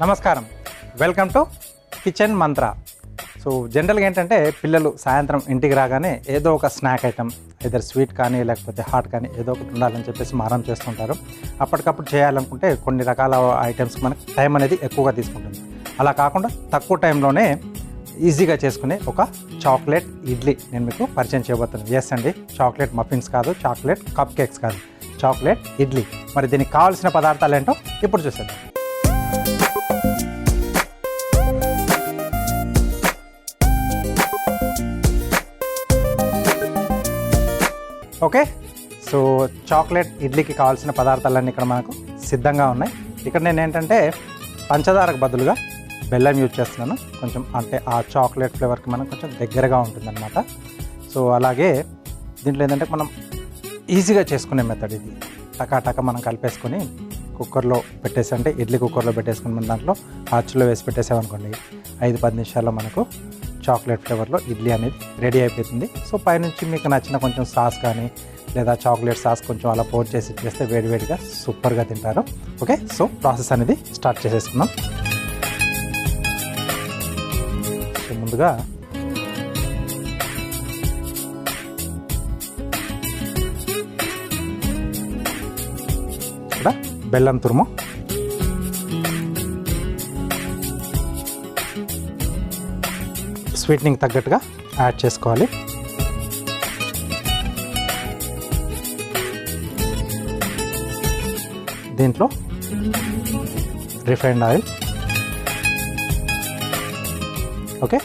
నమస్కారం, welcome to kitchen Mantra. So జనరల్గా ఏంటంటే పిల్లలు సాయంత్రం ఇంటికి రాగానే ఏదో ఒక స్నాక్ ఐటమ్, ఇద్దరు స్వీట్ కానీ లేకపోతే హాట్ కానీ ఏదో ఒకటి ఉండాలని చెప్పేసి మారం చేస్తుంటారు. అప్పటికప్పుడు చేయాలనుకుంటే కొన్ని రకాల ఐటమ్స్ మనకు టైం అనేది ఎక్కువగా తీసుకుంటుంది. అలా కాకుండా తక్కువ టైంలోనే ఈజీగా చేసుకునే ఒక చాక్లెట్ ఇడ్లీ నేను మీకు పరిచయం చేయబోతున్నాను. ఎస్ అండి, చాక్లెట్ మఫిన్స్ కాదు, చాక్లెట్ కప్ కేక్స్ కాదు, చాక్లెట్ ఇడ్లీ. మరి దీనికి కావాల్సిన పదార్థాలు ఏంటో ఇప్పుడు చూసేద్దాం. ఓకే, సో చాక్లెట్ ఇడ్లీకి కావాల్సిన పదార్థాలన్నీ ఇక్కడ మనకు సిద్ధంగా ఉన్నాయి. ఇక్కడ నేను ఏంటంటే పంచదారకు బదులుగా బెల్లం యూజ్ చేస్తున్నాను. కొంచెం అంటే ఆ చాక్లెట్ ఫ్లేవర్కి మనం కొంచెం దగ్గరగా ఉంటుందన్నమాట. సో అలాగే దీంట్లో ఏంటంటే మనం ఈజీగా చేసుకునే మెథడ్ ఇది. టకాటక మనం కలిపేసుకొని కుక్కర్లో పెట్టేసి, అంటే ఇడ్లీ కుక్కర్లో పెట్టేసుకుని మనం దాంట్లో ఆచులో వేసి పెట్టేసామనుకోండి, 5-10 నిమిషాల్లో మనకు చాక్లెట్ ఫ్లేవర్లో ఇడ్లీ అనేది రెడీ అయిపోతుంది. సో పైనుంచి మీకు నచ్చిన కొంచెం సాస్ కానీ లేదా చాక్లెట్ సాస్ కొంచెం అలా పోర్ చేసి ఇచ్చేస్తే వేడివేడిగా సూపర్గా తింటారు. ఓకే, సో ప్రాసెస్ అనేది స్టార్ట్ చేసేసుకున్నాం. సో ముందుగా ఇక్కడ బెల్లం తురుము, స్వీట్నింగ్ తగ్గట్టుగా యాడ్ చేసుకోవాలి. దీంట్లో రిఫైన్డ్ ఆయిల్. ఓకే,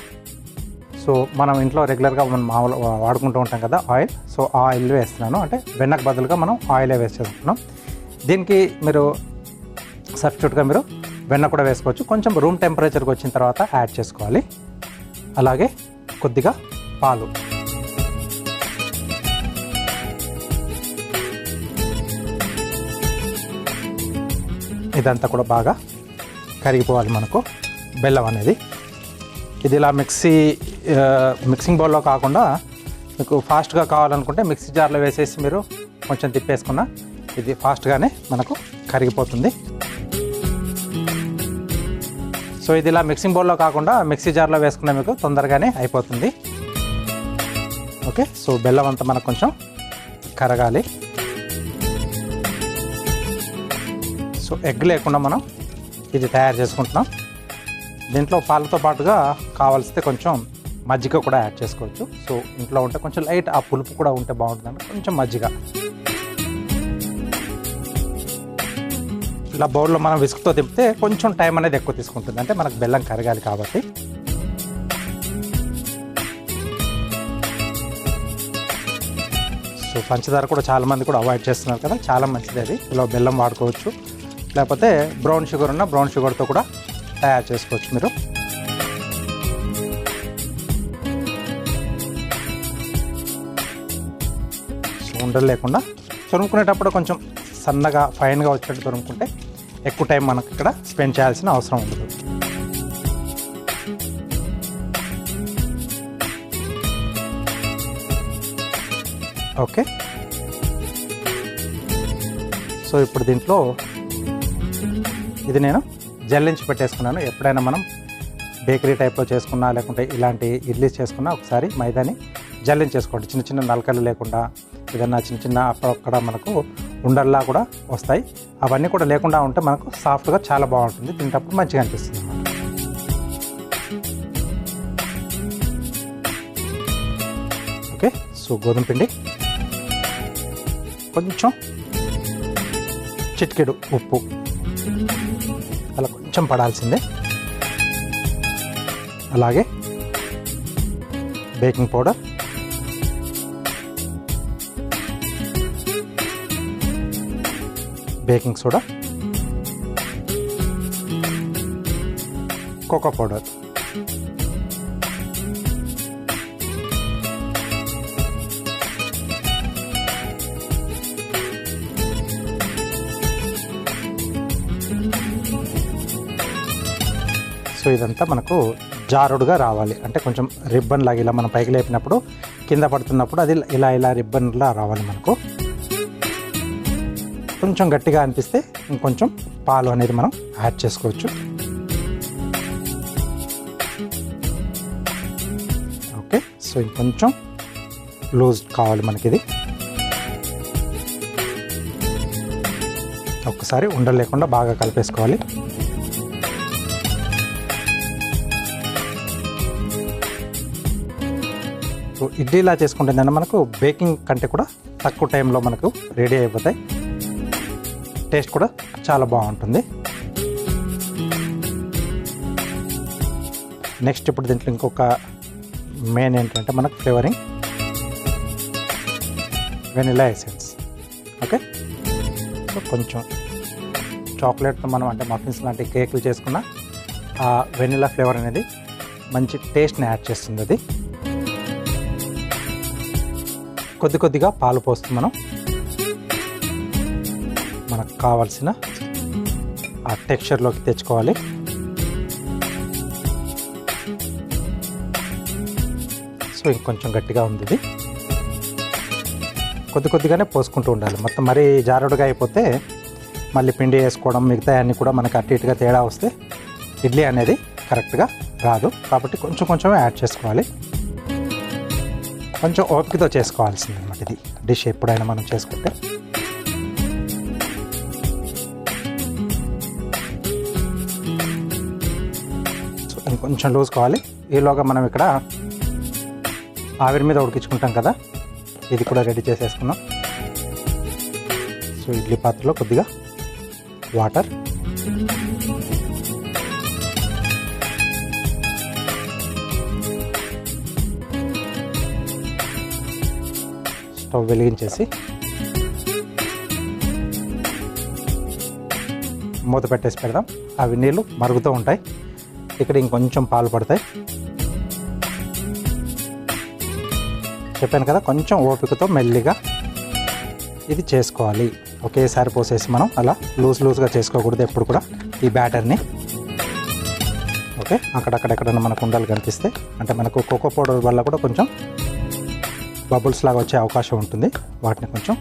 సో మనం ఇంట్లో రెగ్యులర్గా మనం మామూలు వాడుకుంటూ ఉంటాం కదా ఆయిల్, సో ఆ ఆయిల్ వేస్తున్నాను. అంటే వెన్నకు బదులుగా మనం ఆయిలే వేసేస్తున్నాం. దీనికి మీరు సబ్స్టిట్యూట్గా మీరు వెన్న కూడా వేసుకోవచ్చు. కొంచెం రూమ్ టెంపరేచర్కి వచ్చిన తర్వాత యాడ్ చేసుకోవాలి. అలాగే కొద్దిగా పాలు, ఇదంతా కూడా బాగా కరిగిపోవాలి మనకు బెల్లం అనేది. ఇది ఇలా మిక్సింగ్ బౌల్లో కాకుండా మీకు ఫాస్ట్గా కావాలనుకుంటే మిక్సీ జార్లో వేసేసి మీరు కొంచెం తిప్పేసుకున్న ఇది ఫాస్ట్గానే మనకు కరిగిపోతుంది. సో ఇది ఇలా మిక్సింగ్ బౌల్లో కాకుండా మిక్సీ జార్లో వేసుకున్న మీకు తొందరగానే అయిపోతుంది. ఓకే, సో బెల్లం అంతా మనకు కొంచెం కరగాలి. సో ఎగ్ లేకుండా మనం ఇది తయారు చేసుకుంటున్నాం. దీంట్లో పాలతో పాటుగా కావాల్సితే కొంచెం మజ్జిగ కూడా యాడ్ చేసుకోవచ్చు. సో ఇంట్లో ఉంటే కొంచెం లైట్ ఆ పులుపు కూడా ఉంటే బాగుంటుందండి, కొంచెం మజ్జిగ. ఇలా బౌల్లో మనం విసుగుతో తిప్పితే కొంచెం టైం అనేది ఎక్కువ తీసుకుంటుంది, అంటే మనకు బెల్లం కరగాలి కాబట్టి. సో పంచదార కూడా చాలామంది కూడా అవాయిడ్ చేస్తున్నారు కదా, చాలా మంచిది అది. ఇలా బెల్లం వాడుకోవచ్చు, లేకపోతే బ్రౌన్ షుగర్ ఉన్న బ్రౌన్ షుగర్తో కూడా తయారు చేసుకోవచ్చు మీరు. సో ఉండలు లేకుండా తురుముకునేటప్పుడు కొంచెం సన్నగా ఫైన్గా వచ్చేట్టు తురుముకుంటే ఎక్కువ టైం మనకు ఇక్కడ స్పెండ్ చేయాల్సిన అవసరం ఉండదు. ఓకే, సో ఇప్పుడు దీంట్లో ఇది నేను జల్లించి పెట్టేసుకున్నాను. ఎప్పుడైనా మనం బేకరీ టైప్లో చేసుకున్నా లేకుంటే ఇలాంటి ఇడ్లీ చేసుకున్నా ఒకసారి మైదాని జల్లించేసుకోండి. చిన్న చిన్న నలకలు లేకుండా ఏదన్నా చిన్న చిన్న అక్కడ మనకు ఉండల్లా కూడా వస్తాయి. అవన్నీ కూడా లేకుండా ఉంటే మనకు సాఫ్ట్గా చాలా బాగుంటుంది, తింటప్పుడు మంచిగా అనిపిస్తుంది అన్నమాట. ఓకే, సో గోధుమ పిండి, కొంచెం చిటికెడు ఉప్పు, అలా కొంచెం పడాల్సిందే. అలాగే baking powder, baking soda, cocoa powder, so ఇదంతా మనకు జారుడుగా రావాలి. అంటే కొంచెం రిబ్బన్ లాగా ఇలా మనం పైకి లేపినప్పుడు కింద పడుతున్నప్పుడు అది ఇలా ఇలా రిబ్బన్లా రావాలి మనకు. కొంచెం గట్టిగా అనిపిస్తే ఇంకొంచెం పాలు అనేది మనం యాడ్ చేసుకోవచ్చు. సో ఇంకొంచెం లూజ్ కావాలి మనకి ఇది. ఒక్కసారి ఉండలు లేకుండా బాగా కలిపేసుకోవాలి. సో ఇడ్లీ ఇలా చేసుకుంటే మనకు బేకింగ్ కంటే కూడా తక్కువ టైంలో మనకు రెడీ అయిపోతాయి. టేస్ట్ కూడా చాలా బాగుంటుంది. నెక్స్ట్ ఇప్పుడు దీంట్లో ఇంకొక మెయిన్ ఏంటంటే మనకు flavouring vanilla essence. Okay, so కొంచెం చాక్లెట్తో మనం అంటే మఫిన్స్ లాంటి కేకులు చేసుకున్న ఆ వెనిలా ఫ్లేవర్ అనేది మంచి టేస్ట్ని యాడ్ చేస్తుంది. అది కొద్ది కొద్దిగా పాలు పోస్తూ మనకు కావాల్సిన ఆ టెక్స్చర్లోకి తెచ్చుకోవాలి. సో ఇంకొంచెం గట్టిగా ఉంది ఇది. కొద్ది కొద్దిగానే పోసుకుంటూ ఉండాలి. మొత్తం మరీ జారుడుగా అయిపోతే మళ్ళీ పిండి వేసుకోవడం మిగతా అన్నీ కూడా మనకు అటు ఇటుగా తేడా వస్తే ఇడ్లీ అనేది కరెక్ట్గా రాదు. కాబట్టి కొంచెం కొంచెమే యాడ్ చేసుకోవాలి. కొంచెం ఓపికతో చేసుకోవాల్సింది అనమాట ఇది డిష్ ఎప్పుడైనా మనం చేసుకుంటే. సో ఇంకొంచెం లూజ్ కావాలి. ఈలోగా మనం ఇక్కడ ఆవిరి మీద ఉడికించుకుంటాం కదా, ఇది కూడా రెడీ చేసేసుకున్నాం. సో ఇడ్లీ పాత్రలో కొద్దిగా వాటర్, స్టవ్ వెలిగించేసి మూత పెట్టేసి పెడదాం. అవి నీళ్ళు మరుగుతూ ఉంటాయి. ఇక్కడ ఇంకొంచెం పాలు పడతాయి. చెప్పాను కదా, కొంచెం ఓపికతో మెల్లిగా ఇది చేసుకోవాలి. ఒకేసారి పోసేసి మనం అలా లూజ్గా చేసుకోకూడదు ఎప్పుడు కూడా ఈ బ్యాటర్ని. ఓకే, అక్కడెక్కడైనా మనకు ఉండాలి కనిపిస్తే, అంటే మనకు కోకో పౌడర్ వల్ల కూడా కొంచెం బబుల్స్ లాగా వచ్చే అవకాశం ఉంటుంది. వాటిని కొంచెం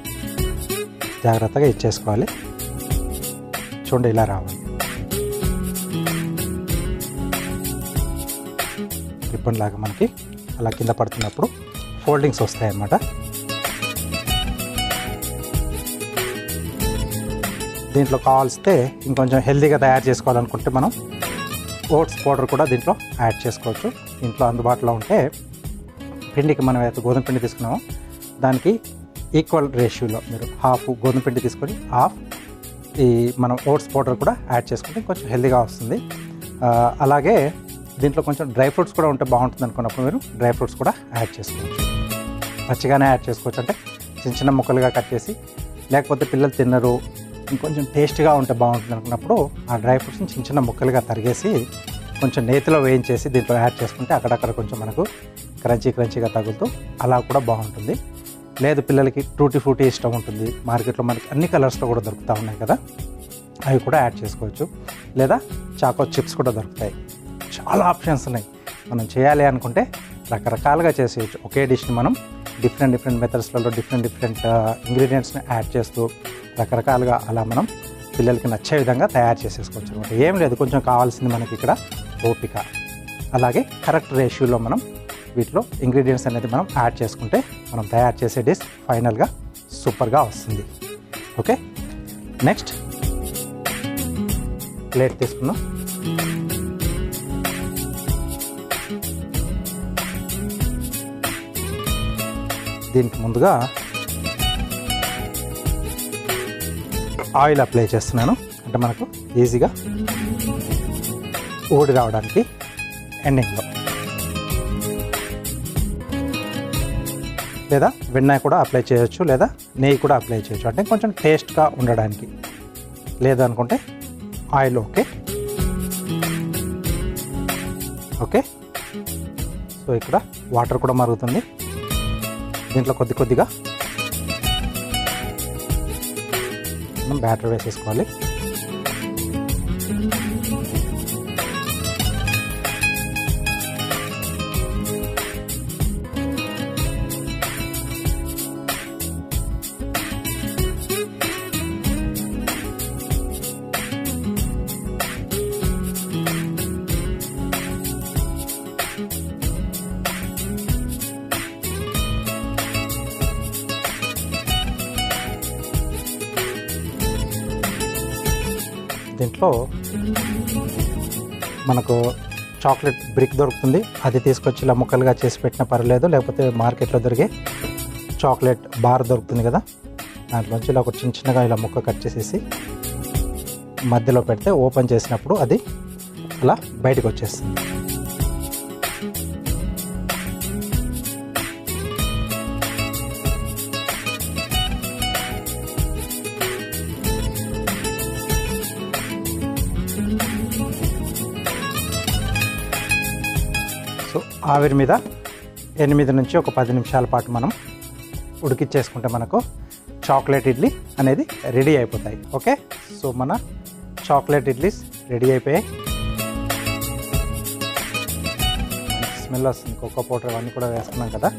జాగ్రత్తగా ఇచ్చేసుకోవాలి. చూడండి ఇలా రావాలి. రిబ్బన్ లాగా మనకి అలా కింద పడుతున్నప్పుడు ఫోల్డింగ్స్ వస్తాయన్నమాట. దీంట్లో కావాల్స్తే ఇంకొంచెం హెల్తీగా తయారు చేసుకోవాలనుకుంటే మనం ఓట్స్ పౌడర్ కూడా దీంట్లో యాడ్ చేసుకోవచ్చు. ఇంట్లో అందుబాటులో ఉంటే పిండికి మనం ఏదైతే గోధుమ పిండి తీసుకున్నామో దానికి ఈక్వల్ రేషియోలో మీరు హాఫ్ గోధుమ పిండి తీసుకొని హాఫ్ ఈ మనం ఓట్స్ పౌడర్ కూడా యాడ్ చేసుకుంటే కొంచెం హెల్తీగా వస్తుంది. అలాగే దీంట్లో కొంచెం డ్రై ఫ్రూట్స్ కూడా ఉంటే బాగుంటుంది అనుకున్నప్పుడు మీరు డ్రై ఫ్రూట్స్ కూడా యాడ్ చేసుకోవచ్చు. పచ్చిగానే యాడ్ చేసుకోవచ్చు, అంటే చిన్న చిన్న ముక్కలుగా కట్ చేసి. లేకపోతే పిల్లలు తిన్నరు, ఇంకొంచెం టేస్ట్గా ఉంటే బాగుంటుంది అనుకున్నప్పుడు ఆ డ్రై ఫ్రూట్స్ని చిన్న చిన్న ముక్కలుగా తరిగేసి కొంచెం నేతిలో వేయించేసి దీంట్లో యాడ్ చేసుకుంటే అక్కడక్కడ కొంచెం మనకు క్రంచీగా తగులుతూ అలా కూడా బాగుంటుంది. లేదు పిల్లలకి టూటీ ఫ్రూటీ ఇష్టం ఉంటుంది, మార్కెట్లో మనకి అన్ని కలర్స్లో కూడా దొరుకుతూ ఉన్నాయి కదా, అవి కూడా యాడ్ చేసుకోవచ్చు. లేదా చాకో చిప్స్ కూడా దొరుకుతాయి. చాలా ఆప్షన్స్ ఉన్నాయి. మనం చేయాలి అనుకుంటే రకరకాలుగా చేసేయచ్చు. ఒకే డిష్ని మనం డిఫరెంట్ మెథడ్స్లలో డిఫరెంట్ ఇంగ్రీడియంట్స్ని యాడ్ చేస్తూ రకరకాలుగా అలా మనం పిల్లలకి నచ్చే విధంగా తయారు చేసేసుకోవచ్చు అనమాట. ఏం లేదు, కొంచెం కావాల్సింది మనకి ఇక్కడ ఓపిక, అలాగే కరెక్ట్ రేషియోలో మనం వీటిలో ఇంగ్రీడియంట్స్ అనేది మనం యాడ్ చేసుకుంటే మనం తయారు చేసే డిష్ ఫైనల్గా సూపర్గా వస్తుంది. ఓకే, నెక్స్ట్ ప్లేట్ తీసుకున్నాం. దీనికి ముందుగా ఆయిల్ అప్లై చేస్తున్నాను, అంటే మనకు ఈజీగా ఊడి రావడానికి ఎండింగ్లో. లేదా వెన్న కూడా అప్లై చేయొచ్చు, లేదా నెయ్యి కూడా అప్లై చేయొచ్చు, అంటే కొంచెం టేస్ట్గా ఉండడానికి. లేదనుకుంటే ఆయిల్. ఓకే, సో ఇక్కడ వాటర్ కూడా మరుగుతుంది. దీంట్లో కొద్దిగా మనం బ్యాటర్ వేసేసుకోవాలి. దీంట్లో మనకు చాక్లెట్ బ్రిక్ దొరుకుతుంది, అది తీసుకొచ్చి ఇలా ముక్కలుగా చేసి పెట్టినా పర్లేదు, లేకపోతే మార్కెట్లో దొరికే చాక్లెట్ బార్ దొరుకుతుంది కదా, దాంట్లోంచి ఇలా ఒక చిన్నగా ఇలా ముక్క కట్ చేసేసి మధ్యలో పెడితే ఓపెన్ చేసినప్పుడు అది అలా బయటకు వచ్చేస్తుంది. సో ఆవిరి మీద 8 నుంచి ఒక 10 నిమిషాల పాటు మనం ఉడికిచ్చేసుకుంటే మనకు చాక్లెట్ ఇడ్లీ అనేది రెడీ అయిపోతాయి. ఓకే, సో మన చాక్లెట్ ఇడ్లీస్ రెడీ అయిపోయాయి. స్మెల్ వస్తుంది, కోకో పౌడర్ అవన్నీ కూడా వేసుకున్నాం కదా.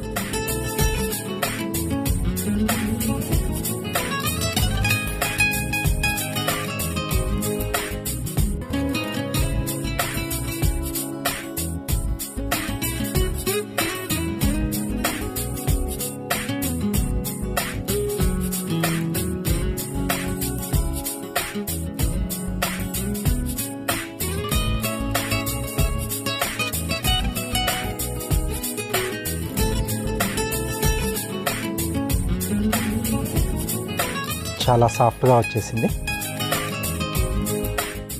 చాలా సాఫ్ట్గా వచ్చేసింది.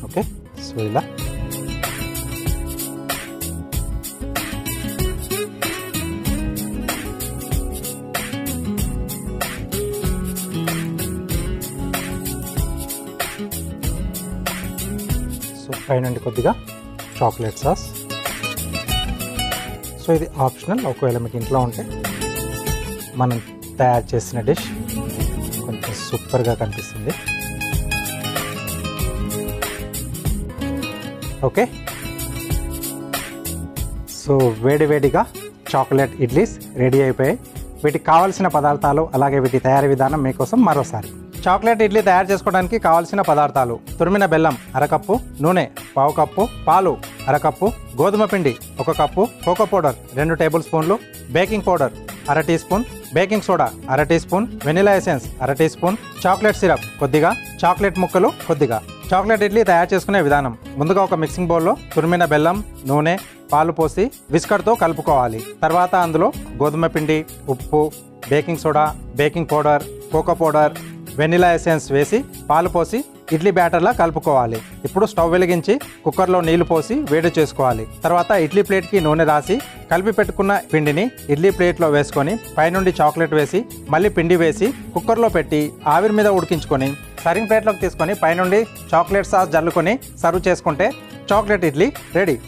ఓకే, సో ఇలా సో పైనుండి కొద్దిగా చాక్లెట్ సాస్. సో ఇది ఆప్షనల్, ఒకవేళ మీకు ఇంట్లో ఉంటే మనం తయారు చేసిన డిష్ కొంచెం సూపర్గా కనిపిస్తుంది. ఓకే, సో వేడివేడిగా చాక్లెట్ ఇడ్లీస్ రెడీ అయిపోయాయి. వీటికి కావాల్సిన పదార్థాలు అలాగే వీటి తయారీ విధానం మీకోసం మరోసారి. చాక్లెట్ ఇడ్లీ తయారు చేసుకోవడానికి కావాల్సిన పదార్థాలు: తురిమిన బెల్లం 1/2 కప్పు, నూనె 1/2 కప్పు, పాలు 1/2 కప్పు, గోధుమ పిండి 1 కప్పు, కోకో పౌడర్ 2 టేబుల్ స్పూన్లు, baking powder 1/2 teaspoon, baking soda 1/2 teaspoon, vanilla essence 1/2 teaspoon, chocolate syrup కొద్దిగా, చాక్లెట్ ముక్కలు కొద్దిగా. చాక్లెట్ ఇడ్లీ తయారు చేసుకునే విధానం: ముందుగా ఒక మిక్సింగ్ బౌల్లో తురిమిన బెల్లం, నూనె, పాలు పోసి విస్కర్తో కలుపుకోవాలి. తర్వాత అందులో గోధుమ పిండి, ఉప్పు, baking soda, baking powder, cocoa powder, vanilla essence వేసి పాలు పోసి ఇడ్లీ బ్యాటర్లా కలుపుకోవాలి. ఇప్పుడు స్టవ్ వెలిగించి కుక్కర్లో నీళ్లు పోసి వేడి చేసుకోవాలి. తర్వాత ఇడ్లీ ప్లేట్కి నూనె రాసి కలిపి పెట్టుకున్న పిండిని ఇడ్లీ ప్లేట్లో వేసుకొని పైనుండి చాక్లెట్ వేసి మళ్ళీ పిండి వేసి కుక్కర్లో పెట్టి ఆవిరి మీద ఉడికించుకొని సర్వింగ్ ప్లేట్లోకి తీసుకొని పైనుండి చాక్లెట్ సాస్ జల్లుకొని సర్వ్ చేసుకుంటే చాక్లెట్ ఇడ్లీ రెడీ.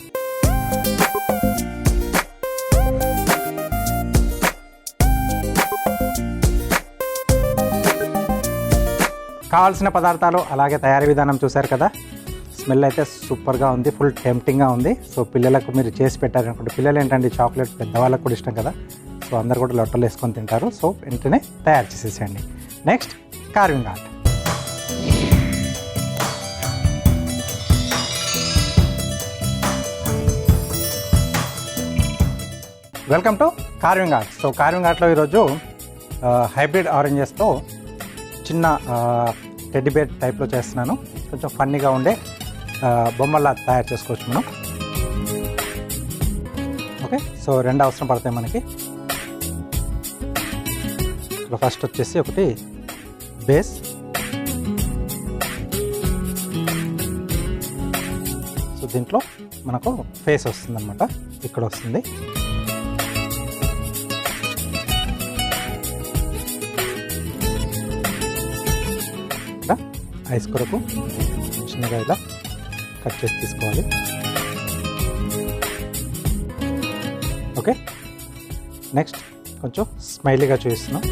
కావాల్సిన పదార్థాలు అలాగే తయారీ విధానం చూశారు కదా. స్మెల్ అయితే సూపర్గా ఉంది, ఫుల్ టెంప్టింగ్గా ఉంది. సో పిల్లలకు మీరు చేసి పెట్టారనుకుంటే, పిల్లలు ఏంటంటే చాక్లెట్ పెద్దవాళ్ళకు కూడా ఇష్టం కదా, సో అందరు కూడా లొట్టలు వేసుకొని తింటారు. సో వెంటనే తయారు చేసేసేయండి. Next carving art. Welcome to carving art. So carving ఆర్ట్లో ఈరోజు హైబ్రిడ్ ఆరెంజెస్తో చిన్న టెడ్డీ బేర్ టైప్లో చేస్తున్నాను. కొంచెం ఫన్నీగా ఉండే బొమ్మల్లా తయారు చేసుకోవచ్చు మనం. ఓకే, సో 2 అవసరం పడతాయి మనకి. ఫస్ట్ వచ్చేసి ఒకటి బేస్, సో దీంట్లో మనకు ఫేస్ వస్తుంది అనమాట, ఇక్కడ వస్తుంది. ఐస్ కొరకు చిన్నగా ఇలా కట్ చేసి తీసుకోవాలి. ఓకే, నెక్స్ట్ కొంచెం స్మైలీగా చూపిస్తున్నాం.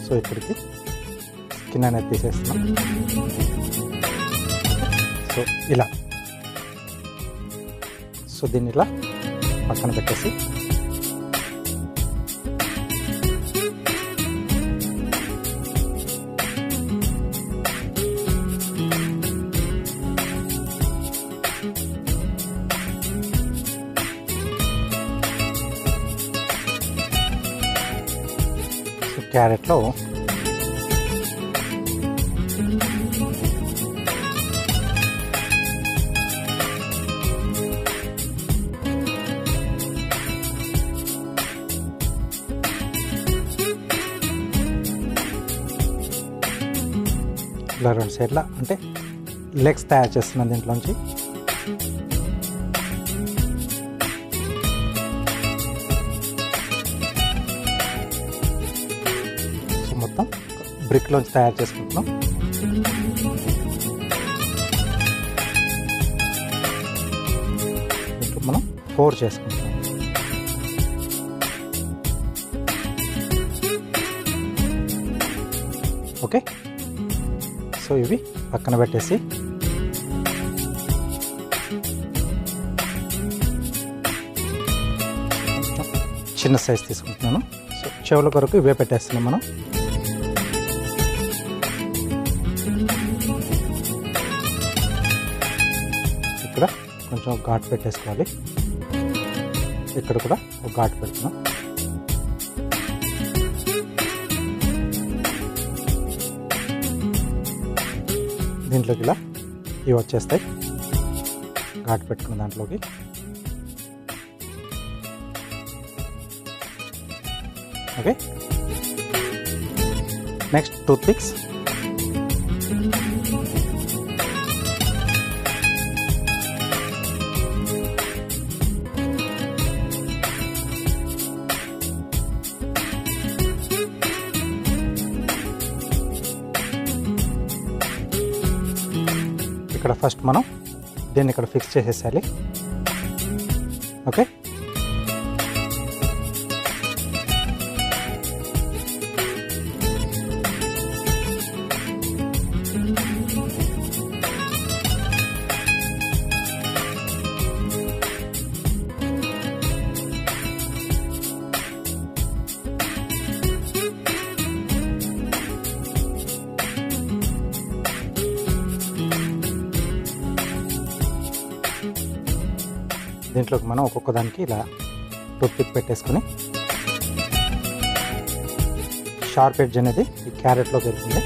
సో ఇక్కడికి స్కిన్ అనేది తీసేస్తున్నాం. సో ఇలా, సో దీన్ని ఇలా పక్కన పెట్టేసి క్యారెట్లో ఇలా 2 సైడ్ల అంటే లెగ్స్ తయారు చేస్తున్నాను దీంట్లోంచి. సో మొత్తం బ్రిక్లోంచి తయారు చేసుకుంటున్నాం. దీంట్లో మనం 4 చేసుకుంటున్నాం. ఓకే, సో ఇవి పక్కన పెట్టేసి చిన్న సైజ్ తీసుకుంటున్నాను. సో చెవుల కొరకు ఇవే పెట్టేస్తున్నాం మనం. ఇక్కడ కొంచెం ఘాటు పెట్టేసుకోవాలి. ఇక్కడ కూడా ఒక ఘాటు పెడుతున్నాం. దీంట్లోకి ఇలా ఇవి వచ్చేస్తాయి ఘాటు పెట్టుకున్న దాంట్లోకి. Okay, next tooth pics. ఇక్కడ ఫస్ట్ మనం దీన్ని ఇక్కడ ఫిక్స్ చేసేసాలి. ఓకే, దీంట్లోకి మనం ఒక్కొక్క దానికి ఇలా టూత్ పిక్ పెట్టేసుకొని షార్ప్ ఎడ్జ్ అనేది ఈ క్యారెట్లోకి వెళ్తుంది.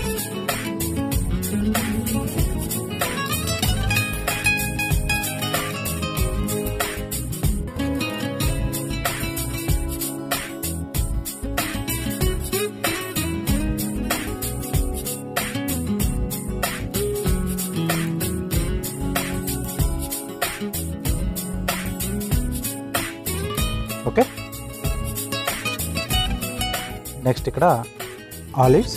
ఓకే, నెక్స్ట్ ఇక్కడ ఆలివ్స్.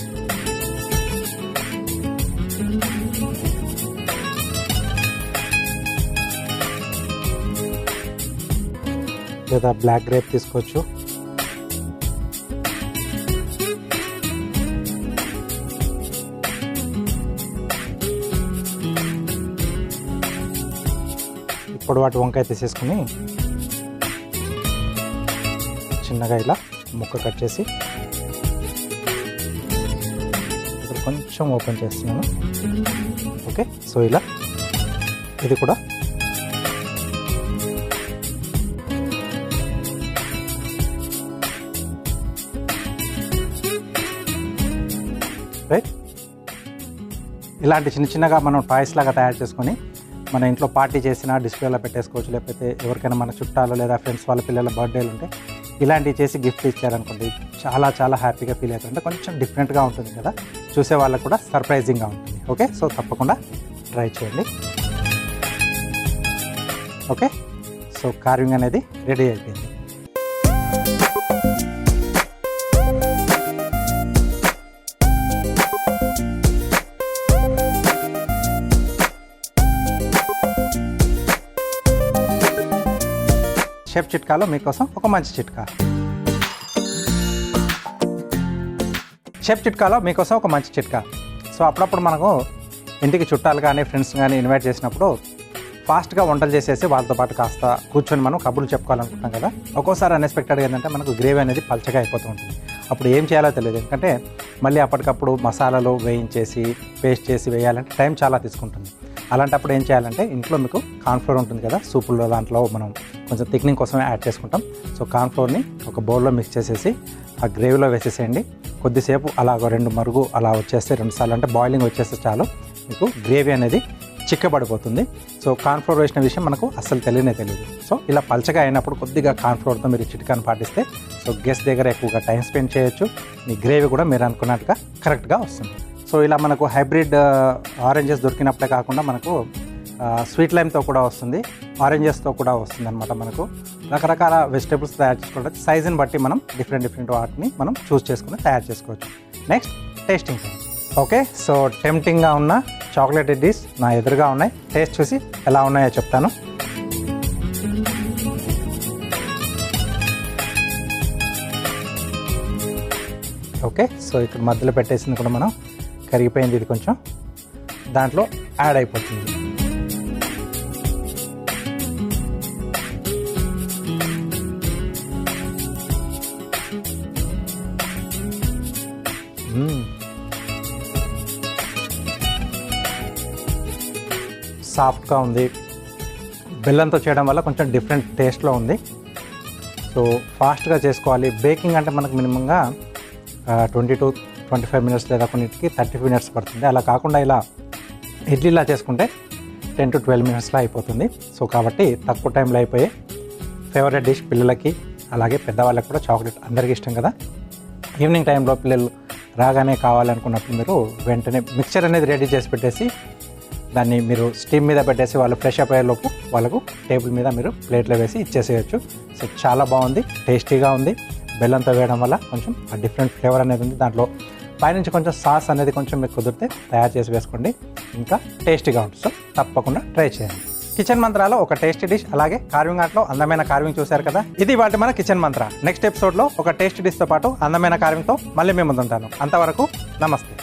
లేదా బ్లాక్ గ్రేప్ తీసుకోవచ్చు. ఇప్పుడు వాటి వంకాయ తీసేసుకుని చిన్నగా ఇలా ముక్క కట్ చేసి ఇక్కడ కొంచెం ఓపెన్ చేస్తున్నాను. ఓకే, సో ఇలా ఇది కూడా రైట్. ఇలాంటి చిన్న చిన్నగా మనం టాయ్స్ లాగా తయారు చేసుకొని మన ఇంట్లో పార్టీ చేసినా డిస్ప్లేలో పెట్టేసుకోవచ్చు. లేకపోతే ఎవరికైనా మన చుట్టాలు లేదా ఫ్రెండ్స్ వాళ్ళ పిల్లల బర్త్డేలు ఉంటే ఇలాంటివి చేసి గిఫ్ట్ ఇచ్చారనుకోండి, చాలా చాలా హ్యాపీగా ఫీల్ అవుతుంది. అంటే కొంచెం డిఫరెంట్గా ఉంటుంది కదా, చూసే వాళ్ళకు కూడా సర్ప్రైజింగ్గా ఉంటుంది. ఓకే, సో తప్పకుండా ట్రై చేయండి. ఓకే, సో కార్వింగ్ అనేది రెడీ అయిపోయింది. షెఫ్ చిట్కాలో మీకోసం ఒక మంచి చిట్కా. షెఫ్ చిట్కాలో మీకోసం ఒక మంచి చిట్కా. సో అప్పుడప్పుడు మనకు ఇంటికి చుట్టాలు కానీ ఫ్రెండ్స్ కానీ ఇన్వైట్ చేసినప్పుడు ఫాస్ట్గా వంటలు చేసేసి వాళ్ళతో పాటు కాస్త కూర్చొని మనం కబుర్లు చెప్పుకోవాలనుకుంటాం కదా. ఒక్కోసారి అన్ఎక్స్పెక్టెడ్గా ఏంటంటే మనకు గ్రేవీ అనేది పల్చగా అయిపోతూ ఉంటుంది. అప్పుడు ఏం చేయాలో తెలియదు, ఎందుకంటే మళ్ళీ అప్పటికప్పుడు మసాలాలు వేయించేసి పేస్ట్ చేసి వేయాలంటే టైం చాలా తీసుకుంటుంది. అలాంటప్పుడు ఏం చేయాలంటే ఇంట్లో మీకు కార్న్ఫ్లోర్ ఉంటుంది కదా, సూపుల్లో దాంట్లో మనం కొంచెం థిక్నింగ్ కోసమే యాడ్ చేసుకుంటాం. సో కార్న్ఫ్లోర్ని ఒక బౌల్లో మిక్స్ చేసేసి ఆ గ్రేవీలో వేసేసేయండి. కొద్దిసేపు అలాగ 2 మరుగు అలా వచ్చేస్తే 2 సార్లు అంటే బాయిలింగ్ వచ్చేస్తే చాలు మీకు గ్రేవీ అనేది చిక్కబడిపోతుంది. సో కార్న్ఫ్లోర్ వేసిన విషయం మనకు అస్సలు తెలియదు. సో ఇలా పలచగా అయినప్పుడు కొద్దిగా కార్న్ఫ్లోర్తో మీరు చిటికాను పాటిస్తే సో గెస్ట్ దగ్గర ఎక్కువగా టైం స్పెండ్ చేయొచ్చు. మీ గ్రేవీ కూడా మీరు అనుకున్నట్టుగా కరెక్ట్గా వస్తుంది. సో ఇలా మనకు హైబ్రిడ్ ఆరెంజెస్ దొరికినప్పుడే కాకుండా మనకు స్వీట్ లైమ్తో కూడా వస్తుంది, ఆరెంజెస్తో కూడా వస్తుంది అనమాట. మనకు రకరకాల వెజిటేబుల్స్ తయారు చేసుకోవచ్చు. సైజుని బట్టి మనం డిఫరెంట్ వాటిని మనం చూస్ చేసుకుని తయారు చేసుకోవచ్చు. Next tasting. ఓకే, సో టెంప్టింగ్గా ఉన్న చాక్లెట్ ఇడ్లీస్ నా ఎదురుగా ఉన్నాయి. టేస్ట్ చూసి ఎలా ఉన్నాయో చెప్తాను. ఓకే, సో ఇక్కడ మధ్యలో పెట్టేసింది కూడా మనం కరిగిపోయింది. ఇది కొంచెం దాంట్లో యాడ్ అయిపోతుంది. సాఫ్ట్గా ఉంది. బెల్లంతో చేయడం వల్ల కొంచెం డిఫరెంట్ టేస్ట్లో ఉంది. సో ఫాస్ట్గా చేసుకోవాలి. బేకింగ్ అంటే మనకు మినిమంగా 20 to 25 మినిట్స్ లేదా కొన్నిటికి 30 మినిట్స్ పడుతుంది. అలా కాకుండా ఇలా ఇడ్లీలా చేసుకుంటే 10 to 12 మినిట్స్లో అయిపోతుంది. సో కాబట్టి తక్కువ టైంలో అయిపోయే ఫేవరెట్ డిష్ పిల్లలకి అలాగే పెద్దవాళ్ళకి కూడా. చాక్లెట్ అందరికీ ఇష్టం కదా. ఈవినింగ్ టైంలో పిల్లలు రాగానే కావాలనుకున్నప్పుడు మీరు వెంటనే మిక్చర్ అనేది రెడీ చేసి పెట్టేసి దాన్ని మీరు స్టీమ్ మీద పెట్టేసి వాళ్ళు ఫ్రెష్ అప్ అయ్యేలోపు వాళ్ళకు టేబుల్ మీద మీరు ప్లేట్లో వేసి ఇచ్చేసేయచ్చు. సో చాలా బాగుంది, టేస్టీగా ఉంది. బెల్లంతో వేయడం వల్ల కొంచెం ఆ డిఫరెంట్ ఫ్లేవర్ అనేది ఉంది. దాంట్లో పైనుంచి కొంచెం సాస్ అనేది కొంచెం మీకు కుదిరితే తయారు చేసి వేసుకోండి, ఇంకా టేస్టీగా ఉంటుంది. సో తప్పకుండా ట్రై చేయండి. కిచెన్ మంత్రాలో ఒక టేస్టీ డిష్, అలాగే కార్వింగ్ ఆర్ట్లో అందమైన కార్వింగ్ చూశారు కదా. ఇది వాటి మన కిచెన్ మంత్ర. నెక్స్ట్ ఎపిసోడ్లో ఒక టేస్టీ డిష్తో పాటు అందమైన కార్వింగ్తో మళ్ళీ మేము ముందుంటాను. అంతవరకు నమస్తే.